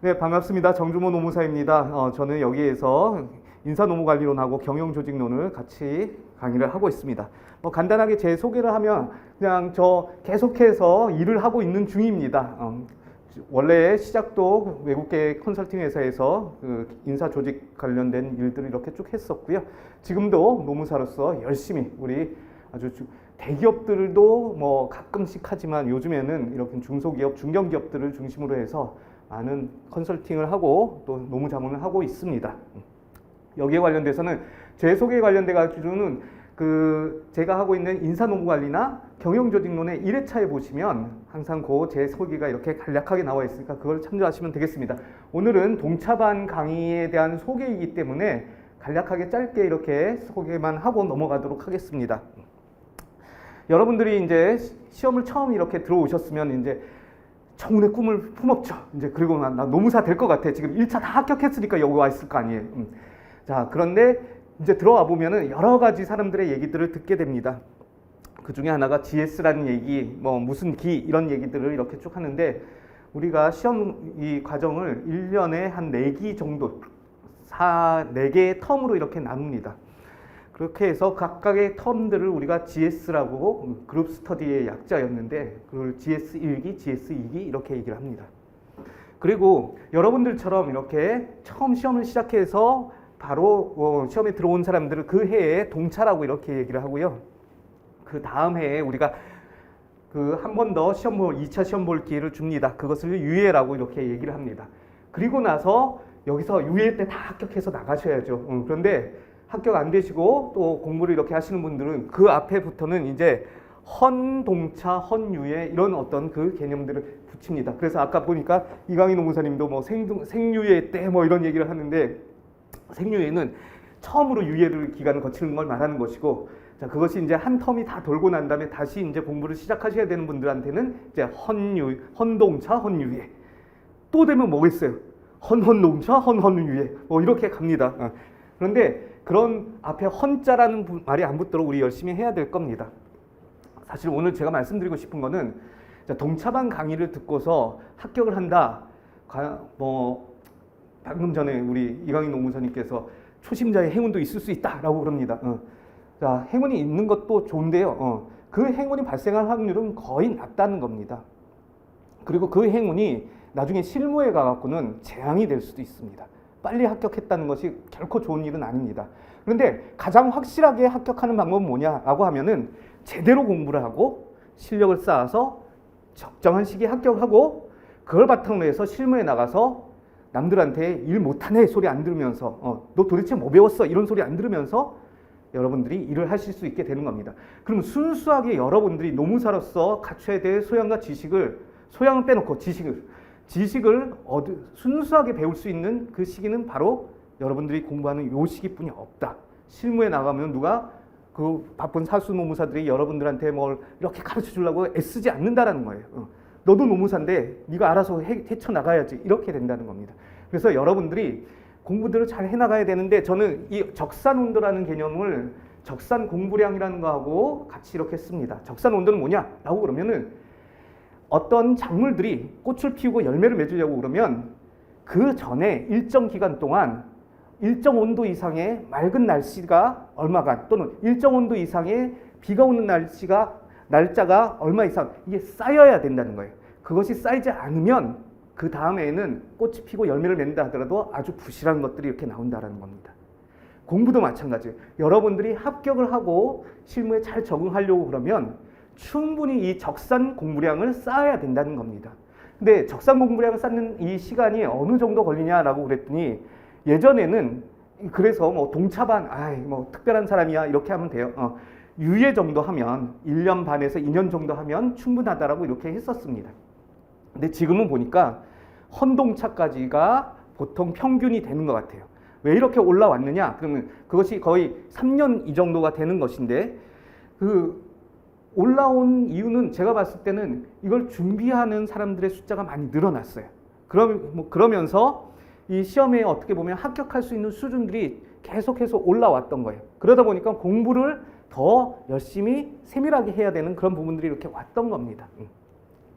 네, 반갑습니다. 정주모 노무사입니다. 저는 여기에서 인사노무관리론하고 경영조직론을 같이 강의를 하고 있습니다. 간단하게 제 소개를 하면 그냥 저 계속해서 일을 하고 있는 중입니다. 원래 시작도 외국계 컨설팅 회사에서 그 인사조직 관련된 일들을 이렇게 쭉 했었고요. 지금도 노무사로서 열심히 우리 아주 대기업들도 뭐 가끔씩 하지만 요즘에는 이렇게 중소기업, 중견기업들을 중심으로 해서 많은 컨설팅을 하고 또 노무 자문을 하고 있습니다. 여기에 관련돼서는 제 소개에 관련돼 가지고는 그 제가 하고 있는 인사노무관리나 경영조직론의 1회차에 보시면 항상 그 제 소개가 이렇게 간략하게 나와 있으니까 그걸 참조하시면 되겠습니다. 오늘은 동차반 강의에 대한 소개이기 때문에 간략하게 짧게 이렇게 소개만 하고 넘어가도록 하겠습니다. 여러분들이 이제 시험을 처음 이렇게 들어오셨으면 이제 청운의 꿈을 품었죠. 이제 그리고 나 노무사 될 것 같아. 지금 1차 다 합격했으니까 여기 와 있을 거 아니에요. 자, 그런데 이제 들어와 보면은 여러 가지 사람들의 얘기들을 듣게 됩니다. 그 중에 하나가 GS라는 얘기, 뭐 무슨 기 이런 얘기들을 이렇게 쭉 하는데 우리가 시험 이 과정을 1년에 한 4기 정도 4개의 텀으로 이렇게 나눕니다. 그렇게 해서 각각의 텀들을 우리가 GS라고 그룹 스터디의 약자였는데 그걸 GS1기, GS2기 이렇게 얘기를 합니다. 그리고 여러분들처럼 이렇게 처음 시험을 시작해서 바로 시험에 들어온 사람들을 그 해에 동차라고 이렇게 얘기를 하고요. 그 다음 해에 우리가 그 한 번 더 시험 볼 2차 시험 볼 기회를 줍니다. 그것을 유예라고 이렇게 얘기를 합니다. 그리고 나서 여기서 유예 때 다 합격해서 나가셔야죠. 그런데 합격 안 되시고 또 공부를 이렇게 하시는 분들은 그 앞에부터는 이제 헌동차, 헌유예 이런 어떤 그 개념들을 붙입니다. 그래서 아까 보니까 이강희 노무사님도 뭐 생유예 때 뭐 이런 얘기를 하는데 생유예는 처음으로 유예를 기간을 거치는 걸 말하는 것이고, 자, 그것이 이제 한 텀이 다 돌고 난 다음에 다시 이제 공부를 시작하셔야 되는 분들한테는 이제 헌동차, 헌유예. 또 되면 뭐겠어요? 헌동차, 헌유예. 뭐 이렇게 갑니다. 그런데 그런 앞에 헌자라는 말이 안 붙도록 우리 열심히 해야 될 겁니다. 사실 오늘 제가 말씀드리고 싶은 거는 동차반 강의를 듣고서 합격을 한다. 뭐 방금 전에 우리 이강희 노무사님께서 초심자의 행운도 있을 수 있다라고 그럽니다. 자, 행운이 있는 것도 좋은데요. 그 행운이 발생할 확률은 거의 낮다는 겁니다. 그리고 그 행운이 나중에 실무에 가갖고는 재앙이 될 수도 있습니다. 빨리 합격했다는 것이 결코 좋은 일은 아닙니다. 그런데 가장 확실하게 합격하는 방법은 뭐냐라고 하면은 제대로 공부를 하고 실력을 쌓아서 적정한 시기에 합격하고 그걸 바탕으로 해서 실무에 나가서 남들한테 일 못하네 소리 안 들으면서 너 도대체 뭐 배웠어 이런 소리 안 들으면서 여러분들이 일을 하실 수 있게 되는 겁니다. 그럼 순수하게 여러분들이 노무사로서 갖춰야 될 소양과 지식을, 소양을 빼놓고 지식을 순수하게 배울 수 있는 그 시기는 바로 여러분들이 공부하는 요 시기뿐이 없다. 실무에 나가면 누가 그 바쁜 사수 노무사들이 여러분들한테 뭘 이렇게 가르쳐 주려고 애쓰지 않는다라는 거예요. 너도 노무사인데 네가 알아서 헤쳐나가야지 이렇게 된다는 겁니다. 그래서 여러분들이 공부들을 잘 해나가야 되는데 저는 이 적산온도라는 개념을 적산 공부량이라는 거하고 같이 이렇게 씁니다. 적산온도는 뭐냐라고 그러면은 어떤 작물들이 꽃을 피우고 열매를 맺으려고 그러면 그 전에 일정 기간 동안 일정 온도 이상의 맑은 날씨가 얼마간 또는 일정 온도 이상의 비가 오는 날짜가 얼마 이상 이게 쌓여야 된다는 거예요. 그것이 쌓이지 않으면 그 다음에는 꽃이 피고 열매를 맺는다 하더라도 아주 부실한 것들이 이렇게 나온다는 겁니다. 공부도 마찬가지예요. 여러분들이 합격을 하고 실무에 잘 적응하려고 그러면 충분히 이 적산 공부량을 쌓아야 된다는 겁니다. 근데 적산 공부량을 쌓는 이 시간이 어느 정도 걸리냐라고 그랬더니 예전에는 그래서 뭐 동차반, 뭐 특별한 사람이야 이렇게 하면 돼요. 유예 정도 하면 1년 반에서 2년 정도 하면 충분하다라고 이렇게 했었습니다. 근데 지금은 보니까 헌동차까지가 보통 평균이 되는 것 같아요. 왜 이렇게 올라왔느냐? 그러면 그것이 거의 3년 이 정도가 되는 것인데 그 올라온 이유는 제가 봤을 때는 이걸 준비하는 사람들의 숫자가 많이 늘어났어요. 그러면서 이 시험에 어떻게 보면 합격할 수 있는 수준들이 계속해서 올라왔던 거예요. 그러다 보니까 공부를 더 열심히 세밀하게 해야 되는 그런 부분들이 이렇게 왔던 겁니다.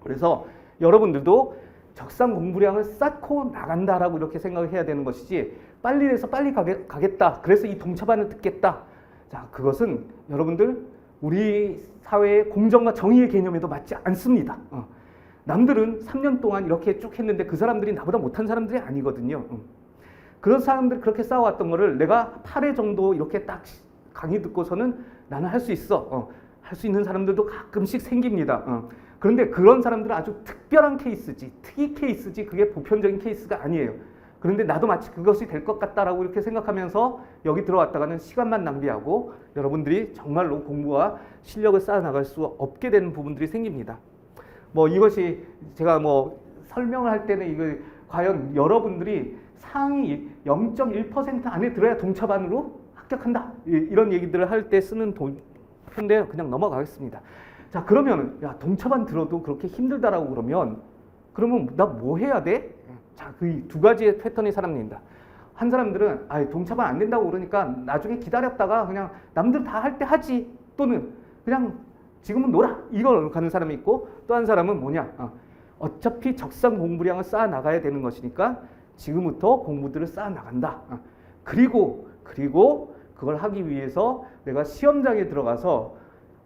그래서 여러분들도 적상 공부량을 쌓고 나간다라고 이렇게 생각을 해야 되는 것이지 빨리 해서 빨리 가겠다. 그래서 이 동차반을 듣겠다. 자, 그것은 여러분들 우리 사회의 공정과 정의의 개념에도 맞지 않습니다. 남들은 3년 동안 이렇게 쭉 했는데 그 사람들이 나보다 못한 사람들이 아니거든요. 그런 사람들이 그렇게 쌓아왔던 거를 내가 8회 정도 이렇게 딱 강의 듣고서는 나는 할 수 있어. 할 수 있는 사람들도 가끔씩 생깁니다. 그런데 그런 사람들은 아주 특별한 케이스지, 특이 케이스지, 그게 보편적인 케이스가 아니에요. 그런데 나도 마치 그것이 될 것 같다라고 이렇게 생각하면서 여기 들어왔다가는 시간만 낭비하고 여러분들이 정말로 공부와 실력을 쌓아나갈 수 없게 되는 부분들이 생깁니다. 뭐 이것이 제가 뭐 설명을 할 때는 이거 과연 여러분들이 상위 0.1% 안에 들어야 동차반으로 합격한다. 이런 얘기들을 할 때 쓰는 표인데 그냥 넘어가겠습니다. 자, 그러면 야, 동차반 들어도 그렇게 힘들다라고 그러면 나 뭐 해야 돼? 자, 그 두 가지의 패턴이 사람입니다. 한 사람들은 동차반 안 된다고 그러니까 나중에 기다렸다가 그냥 남들 다 할 때 하지, 또는 그냥 지금은 놀아, 이걸 가는 사람이 있고, 또 한 사람은 뭐냐, 어차피 적상 공부량을 쌓아 나가야 되는 것이니까 지금부터 공부들을 쌓아 나간다. 그리고 그걸 하기 위해서 내가 시험장에 들어가서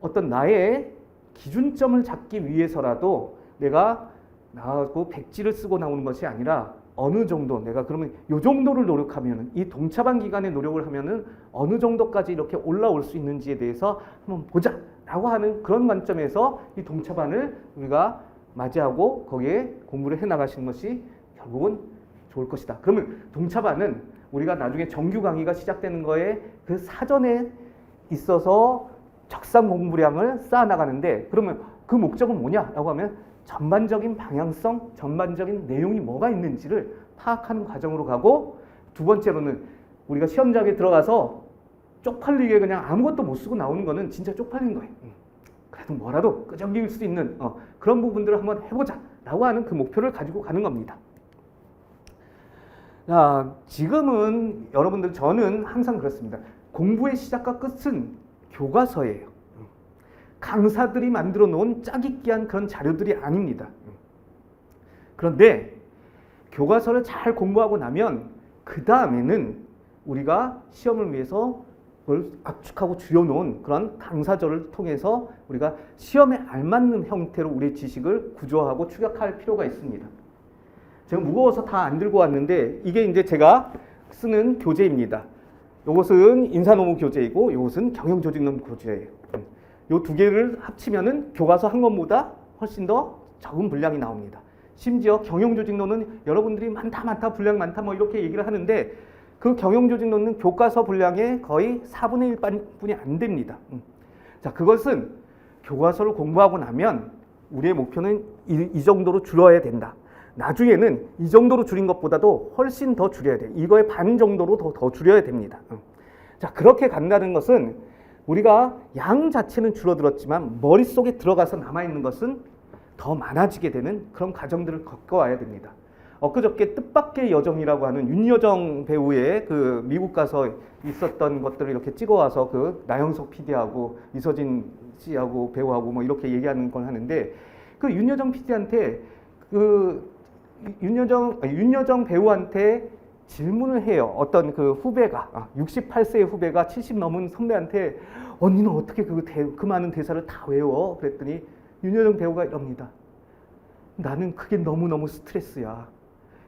어떤 나의 기준점을 잡기 위해서라도 내가 나하고 백지를 쓰고 나오는 것이 아니라 어느 정도 내가 그러면 이 정도를 노력하면은, 이 동차반 기간에 노력을 하면은 어느 정도까지 이렇게 올라올 수 있는지에 대해서 한번 보자라고 하는 그런 관점에서 이 동차반을 우리가 맞이하고 거기에 공부를 해 나가시는 것이 결국은 좋을 것이다. 그러면 동차반은 우리가 나중에 정규 강의가 시작되는 거에 그 사전에 있어서 적상 공부량을 쌓아 나가는데, 그러면 그 목적은 뭐냐라고 하면 전반적인 방향성, 전반적인 내용이 뭐가 있는지를 파악하는 과정으로 가고, 두 번째로는 우리가 시험장에 들어가서 쪽팔리게 그냥 아무것도 못 쓰고 나오는 거는 진짜 쪽팔린 거예요. 그래도 뭐라도 끄적일 수 있는 그런 부분들을 한번 해보자라고 하는 그 목표를 가지고 가는 겁니다. 자, 지금은 여러분들, 저는 항상 그렇습니다. 공부의 시작과 끝은 교과서예요. 강사들이 만들어 놓은 짜깁기한 그런 자료들이 아닙니다. 그런데 교과서를 잘 공부하고 나면 그 다음에는 우리가 시험을 위해서 그걸 압축하고 줄여놓은 그런 강사절을 통해서 우리가 시험에 알맞는 형태로 우리의 지식을 구조하고 축약할 필요가 있습니다. 제가 무거워서 다 안 들고 왔는데 이게 이제 제가 쓰는 교재입니다. 이것은 인사노무 교재이고 이것은 경영조직론 교재예요. 이 두 개를 합치면은 교과서 한 권보다 훨씬 더 적은 분량이 나옵니다. 심지어 경영조직론은 여러분들이 많다 분량 많다 뭐 이렇게 얘기를 하는데, 그 경영조직론은 교과서 분량의 거의 4분의 1뿐이 안 됩니다. 자, 그것은 교과서를 공부하고 나면 우리의 목표는 이 정도로 줄여야 된다. 나중에는 이 정도로 줄인 것보다도 훨씬 더 줄여야 돼. 이거의 반 정도로 더 줄여야 됩니다. 자, 그렇게 간다는 것은 우리가 양 자체는 줄어들었지만 머릿속에 들어가서 남아있는 것은 더 많아지게 되는 그런 과정들을 겪어와야 됩니다. 엊그저께 뜻밖의 여정이라고 하는 윤여정 배우의 그 미국 가서 있었던 것들을 이렇게 찍어와서 그 나영석 PD하고 이서진 씨하고 배우하고 뭐 이렇게 얘기하는 걸 하는데, 그 윤여정 PD한테 윤여정 배우한테 질문을 해요. 어떤 그 후배가, 68세의 후배가 70 넘은 선배한테 언니는 어떻게 그 많은 대사를 다 외워? 그랬더니 윤여정 배우가 이럽니다. 나는 그게 너무너무 스트레스야.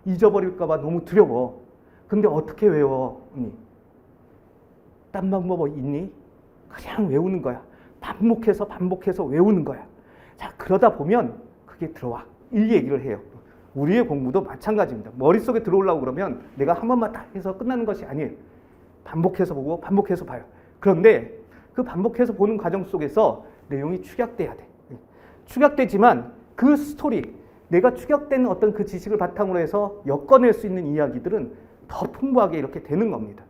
잊어버릴까봐 너무 두려워. 근데 어떻게 외워? 언니, 딴 방법 있니? 그냥 외우는 거야. 반복해서 외우는 거야. 자, 그러다 보면 그게 들어와. 이 얘기를 해요. 우리의 공부도 마찬가지입니다. 머릿속에 들어오려고 그러면 내가 한 번만 딱 해서 끝나는 것이 아니에요. 반복해서 보고 반복해서 봐요. 그런데 그 반복해서 보는 과정 속에서 내용이 축약돼야 돼. 축약되지만 그 스토리, 내가 축약된 어떤 그 지식을 바탕으로 해서 엮어낼 수 있는 이야기들은 더 풍부하게 이렇게 되는 겁니다.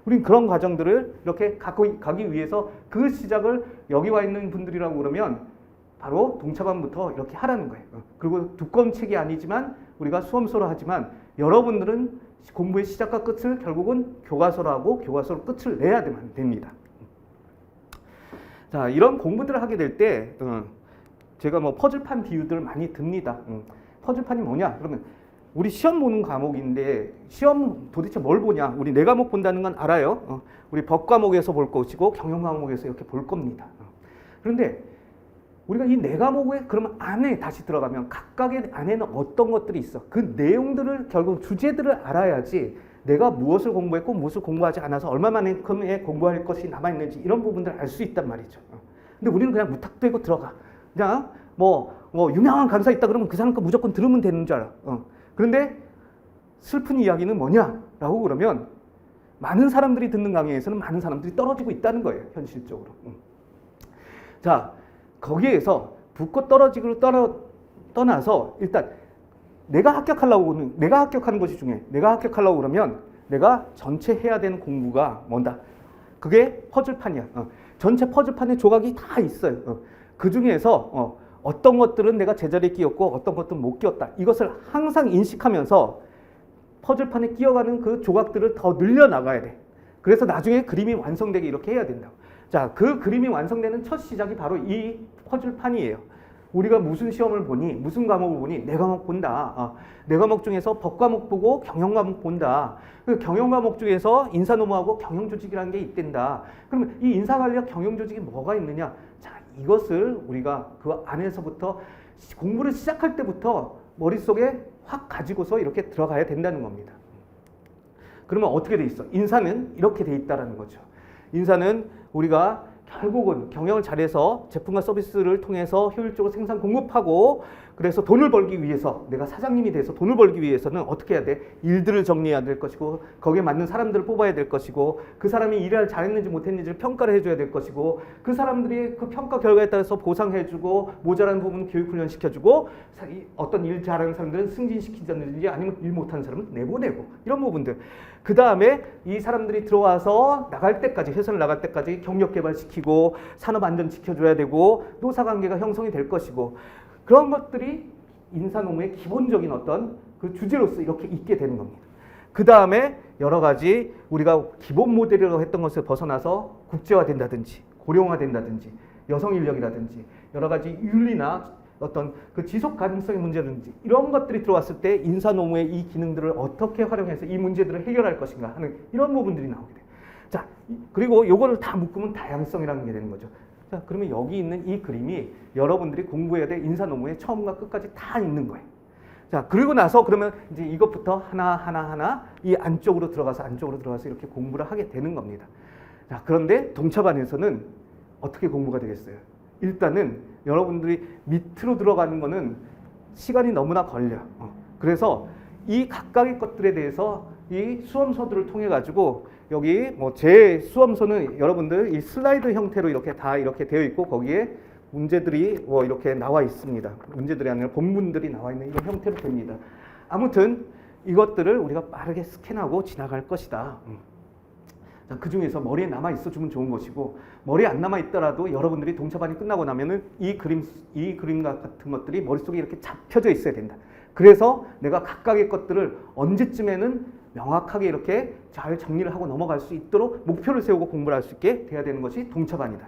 우린 그런 과정들을 이렇게 가기 위해서 그 시작을 여기 와 있는 분들이라고 그러면 바로 동차반부터 이렇게 하라는 거예요. 그리고 두꺼운 책이 아니지만 우리가 수험서로 하지만 여러분들은 공부의 시작과 끝을 결국은 교과서로 하고 교과서로 끝을 내야 됩니다. 자, 이런 공부들을 하게 될 때 제가 뭐 퍼즐판 비유들을 많이 듭니다. 퍼즐판이 뭐냐? 그러면 우리 시험 보는 과목인데 시험 도대체 뭘 보냐? 우리 네 과목 본다는 건 알아요. 우리 법 과목에서 볼 것이고 경영 과목에서 이렇게 볼 겁니다. 그런데 우리가 이 네 과목에 그러면 안에 다시 들어가면 각각의 안에는 어떤 것들이 있어? 그 내용들을 결국 주제들을 알아야지 내가 무엇을 공부했고 무엇을 공부하지 않아서 얼마만큼의 공부할 것이 남아있는지 이런 부분들을 알 수 있단 말이죠. 근데 우리는 그냥 무턱대고 들어가. 그냥 뭐 유명한 강사 있다 그러면 그 사람 거 무조건 들으면 되는 줄 알아. 그런데 슬픈 이야기는 뭐냐라고 그러면 많은 사람들이 듣는 강의에서는 많은 사람들이 떨어지고 있다는 거예요. 현실적으로. 자, 거기에서 붙고 떨어지기로 떠나서 일단 내가 합격하는 것이 중요해. 내가 합격하려고 그러면 내가 전체 해야 되는 공부가 뭔다. 그게 퍼즐판이야. 전체 퍼즐판에 조각이 다 있어요. 그 중에서 어떤 것들은 내가 제자리에 끼웠고 어떤 것들은 못 끼웠다. 이것을 항상 인식하면서 퍼즐판에 끼어가는 그 조각들을 더 늘려나가야 돼. 그래서 나중에 그림이 완성되게 이렇게 해야 된다. 자, 그 그림이 완성되는 첫 시작이 바로 이 퍼즐판이에요. 우리가 무슨 시험을 보니, 무슨 과목을 보니, 네 과목 본다. 네 과목 중에서 법 과목 보고 경영 과목 본다. 그 경영 과목 중에서 인사노무하고 경영조직이라는 게 있댄다. 그러면 이 인사관리와 경영조직이 뭐가 있느냐? 자, 이것을 우리가 그 안에서부터 공부를 시작할 때부터 머릿속에 확 가지고서 이렇게 들어가야 된다는 겁니다. 그러면 어떻게 돼 있어? 인사는 이렇게 돼 있다라는 거죠. 인사는 우리가 결국은 경영을 잘해서 제품과 서비스를 통해서 효율적으로 생산 공급하고 그래서 돈을 벌기 위해서 내가 사장님이 돼서 돈을 벌기 위해서는 어떻게 해야 돼? 일들을 정리해야 될 것이고 거기에 맞는 사람들을 뽑아야 될 것이고 그 사람이 일을 잘했는지 못했는지를 평가를 해줘야 될 것이고 그 사람들이 그 평가 결과에 따라서 보상해주고 모자란 부분 교육훈련 시켜주고 어떤 일 잘하는 사람들은 승진시키든지 아니면 일 못하는 사람은 내보내고 이런 부분들. 그 다음에 이 사람들이 들어와서 나갈 때까지 회사를 나갈 때까지 경력 개발시키고 산업 안전 지켜줘야 되고 노사관계가 형성이 될 것이고 그런 것들이 인사노무의 기본적인 어떤 그 주제로서 이렇게 있게 되는 겁니다. 그 다음에 여러 가지 우리가 기본 모델이라고 했던 것을 벗어나서 국제화된다든지 고령화된다든지 여성 인력이라든지 여러 가지 윤리나 어떤 그 지속 가능성의 문제든지 이런 것들이 들어왔을 때 인사노무의 이 기능들을 어떻게 활용해서 이 문제들을 해결할 것인가 하는 이런 부분들이 나오게 돼요. 자, 그리고 요거를 다 묶으면 다양성이라는 게 되는 거죠. 자, 그러면 여기 있는 이 그림이 여러분들이 공부해야 될 인사노무의 처음과 끝까지 다 있는 거예요. 자, 그리고 나서 그러면 이제 이것부터 하나 이 안쪽으로 들어가서 이렇게 공부를 하게 되는 겁니다. 자, 그런데 동차반에서는 어떻게 공부가 되겠어요? 일단은 여러분들이 밑으로 들어가는 거는 시간이 너무나 걸려. 그래서 이 각각의 것들에 대해서 이 수험서들을 통해 가지고 여기 뭐 제 수험서는 여러분들 이 슬라이드 형태로 이렇게 다 이렇게 되어 있고 거기에 문제들이 뭐 이렇게 나와 있습니다. 문제들이 아니라 본문들이 나와 있는 이런 형태로 됩니다. 아무튼 이것들을 우리가 빠르게 스캔하고 지나갈 것이다. 그 중에서 머리에 남아 있어 주면 좋은 것이고 머리에 안 남아 있더라도 여러분들이 동차반이 끝나고 나면은 이 그림 같은 것들이 머릿속에 이렇게 잡혀져 있어야 된다. 그래서 내가 각각의 것들을 언제쯤에는 명확하게 이렇게 잘 정리를 하고 넘어갈 수 있도록 목표를 세우고 공부를 할 수 있게 돼야 되는 것이 동차반이다.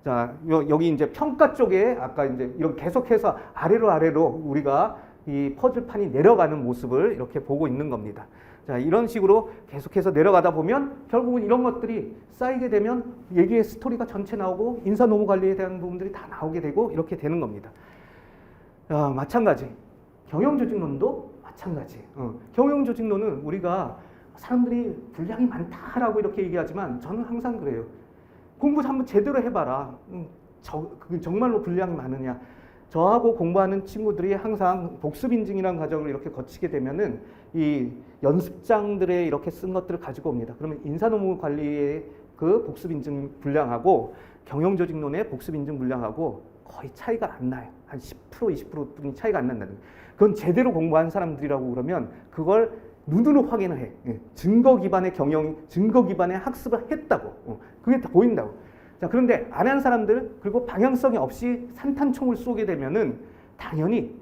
자, 여기 이제 평가 쪽에 아까 이제 이렇게 계속해서 아래로 우리가 이 퍼즐판이 내려가는 모습을 이렇게 보고 있는 겁니다. 자, 이런 식으로 계속해서 내려가다 보면 결국은 이런 것들이 쌓이게 되면 얘기의 스토리가 전체 나오고 인사노무 관리에 대한 부분들이 다 나오게 되고 이렇게 되는 겁니다. 마찬가지. 경영조직론도 마찬가지. 경영조직론은 우리가 사람들이 분량이 많다라고 이렇게 얘기하지만 저는 항상 그래요. 공부 한번 제대로 해봐라. 정말로 분량이 많으냐. 저하고 공부하는 친구들이 항상 복습인증이라는 과정을 이렇게 거치게 되면은 이 연습장들에 이렇게 쓴 것들을 가지고 옵니다. 그러면 인사노무 관리의 그 복습인증 분량하고 경영조직론의 복습인증 분량하고 거의 차이가 안 나요. 한 10%, 20%뿐이 차이가 안 난다는 거예요. 그건 제대로 공부한 사람들이라고 그러면 그걸 눈으로 확인을 해. 증거 기반의 증거 기반의 학습을 했다고. 그게 다 보인다고. 자, 그런데 안 한 사람들 그리고 방향성이 없이 산탄총을 쏘게 되면은 당연히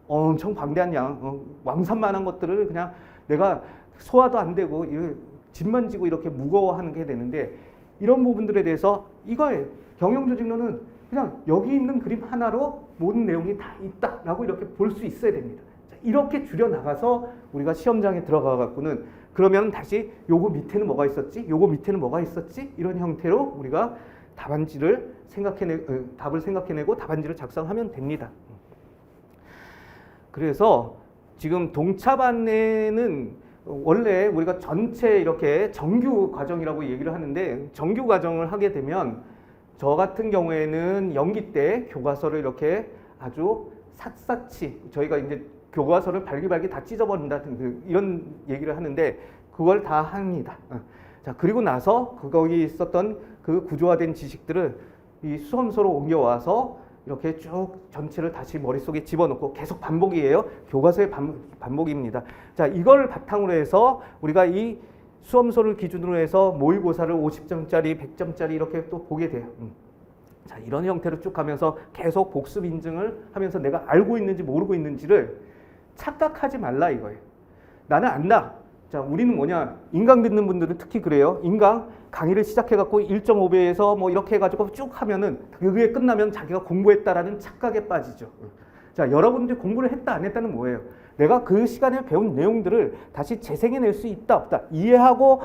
엄청 방대한 왕산만한 것들을 그냥 내가 소화도 안 되고 짐만 지고 이렇게 무거워하는 게 되는데 이런 부분들에 대해서 이거예요. 경영조직론은 그냥 여기 있는 그림 하나로 모든 내용이 다 있다라고 이렇게 볼 수 있어야 됩니다. 자, 이렇게 줄여나가서 우리가 시험장에 들어가 갖고는 그러면 다시 요거 밑에는 뭐가 있었지? 요거 밑에는 뭐가 있었지? 이런 형태로 우리가 답안지를 답을 생각해내고 답안지를 작성하면 됩니다. 그래서 지금 동차반에는 원래 우리가 전체 이렇게 정규 과정이라고 얘기를 하는데 정규 과정을 하게 되면 저 같은 경우에는 연기 때 교과서를 이렇게 아주 샅샅이 저희가 이제 교과서를 발기발기 다 찢어버린다 이런 얘기를 하는데 그걸 다 합니다. 자, 그리고 나서 거기 있었던 그 구조화된 지식들을 이 수험서로 옮겨와서 이렇게 쭉 전체를 다시 머릿속에 집어넣고 계속 반복이에요. 교과서의 반복입니다. 자, 이걸 바탕으로 해서 우리가 이 수험서를 기준으로 해서 모의고사를 50점짜리, 100점짜리 이렇게 또 보게 돼요. 자, 이런 형태로 쭉 가면서 계속 복습 인증을 하면서 내가 알고 있는지 모르고 있는지를 착각하지 말라 이거예요. 나는 안다. 자, 우리는 뭐냐? 인강 듣는 분들은 특히 그래요. 인강 강의를 시작해갖고 1.5배에서 뭐 이렇게 해가지고 쭉 하면은 그게 끝나면 자기가 공부했다라는 착각에 빠지죠. 자, 여러분들이 공부를 했다 안 했다는 뭐예요? 내가 그 시간에 배운 내용들을 다시 재생해낼 수 있다 없다 이해하고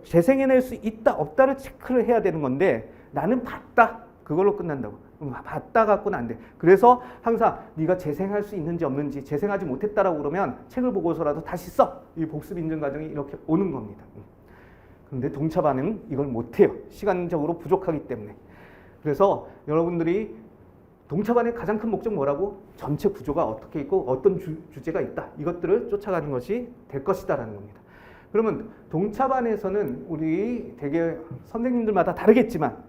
재생해낼 수 있다 없다를 체크를 해야 되는 건데 나는 봤다 그걸로 끝난다고. 봤다 갖고는 안 돼. 그래서 항상 네가 재생할 수 있는지 없는지 재생하지 못했다라고 그러면 책을 보고서라도 다시 써. 이 복습 인증 과정이 이렇게 오는 겁니다. 그런데 동차반은 이걸 못해요. 시간적으로 부족하기 때문에. 그래서 여러분들이 동차반의 가장 큰 목적 뭐라고? 전체 구조가 어떻게 있고 어떤 주제가 있다. 이것들을 쫓아가는 것이 될 것이다라는 겁니다. 그러면 동차반에서는 우리 되게 선생님들마다 다르겠지만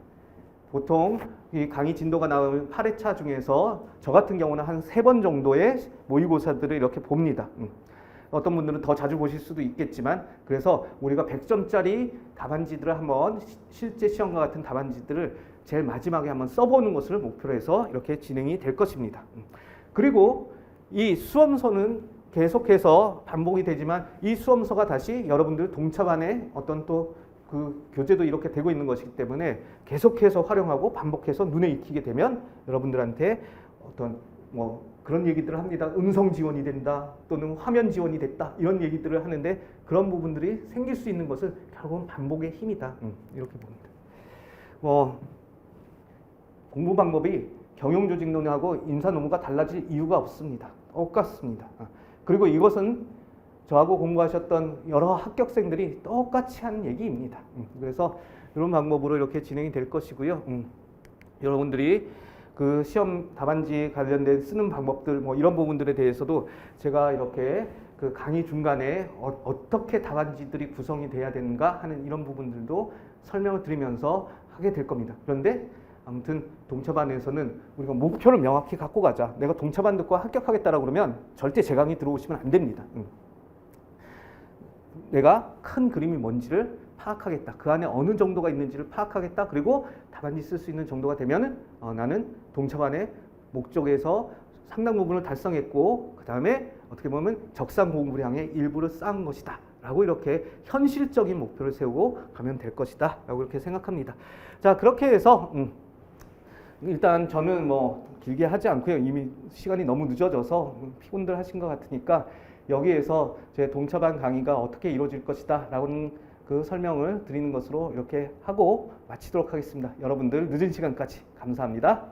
보통 이 강의 진도가 나오는 8회차 중에서 저 같은 경우는 한 3번 정도의 모의고사들을 이렇게 봅니다. 어떤 분들은 더 자주 보실 수도 있겠지만 그래서 우리가 100점짜리 답안지들을 한번 실제 시험과 같은 답안지들을 제일 마지막에 한번 써보는 것을 목표로 해서 이렇게 진행이 될 것입니다. 그리고 이 수험서는 계속해서 반복이 되지만 이 수험서가 다시 여러분들 동차반에 어떤 또 그 교재도 이렇게 되고 있는 것이기 때문에 계속해서 활용하고 반복해서 눈에 익히게 되면 여러분들한테 어떤 뭐 그런 얘기들을 합니다. 음성 지원이 된다 또는 화면 지원이 됐다 이런 얘기들을 하는데 그런 부분들이 생길 수 있는 것은 결국은 반복의 힘이다. 이렇게 봅니다. 공부 방법이 경영조직론하고 인사논문과 달라질 이유가 없습니다. 똑같습니다. 그리고 이것은 저하고 공부하셨던 여러 합격생들이 똑같이 하는 얘기입니다. 그래서 이런 방법으로 이렇게 진행이 될 것이고요. 여러분들이 그 시험 답안지 관련된 쓰는 방법들 뭐 이런 부분들에 대해서도 제가 이렇게 그 강의 중간에 어떻게 답안지들이 구성이 돼야 되는가 하는 이런 부분들도 설명을 드리면서 하게 될 겁니다. 그런데 아무튼 동차반에서는 우리가 목표를 명확히 갖고 가자. 내가 동차반 듣고 합격하겠다라고 그러면 절대 제 강의 들어오시면 안 됩니다. 내가 큰 그림이 뭔지를 파악하겠다. 그 안에 어느 정도가 있는지를 파악하겠다. 그리고 답안지 쓸 수 있는 정도가 되면 나는 동차반의 목적에서 상당 부분을 달성했고 그 다음에 어떻게 보면 적상 공부를 향해 일부를 쌓은 것이다. 라고 이렇게 현실적인 목표를 세우고 가면 될 것이다. 라고 이렇게 생각합니다. 자, 그렇게 해서 일단 저는 뭐 길게 하지 않고요. 이미 시간이 너무 늦어져서 피곤들 하신 것 같으니까 여기에서 제 동차반 강의가 어떻게 이루어질 것이다 라는 그 설명을 드리는 것으로 이렇게 하고 마치도록 하겠습니다. 여러분들 늦은 시간까지 감사합니다.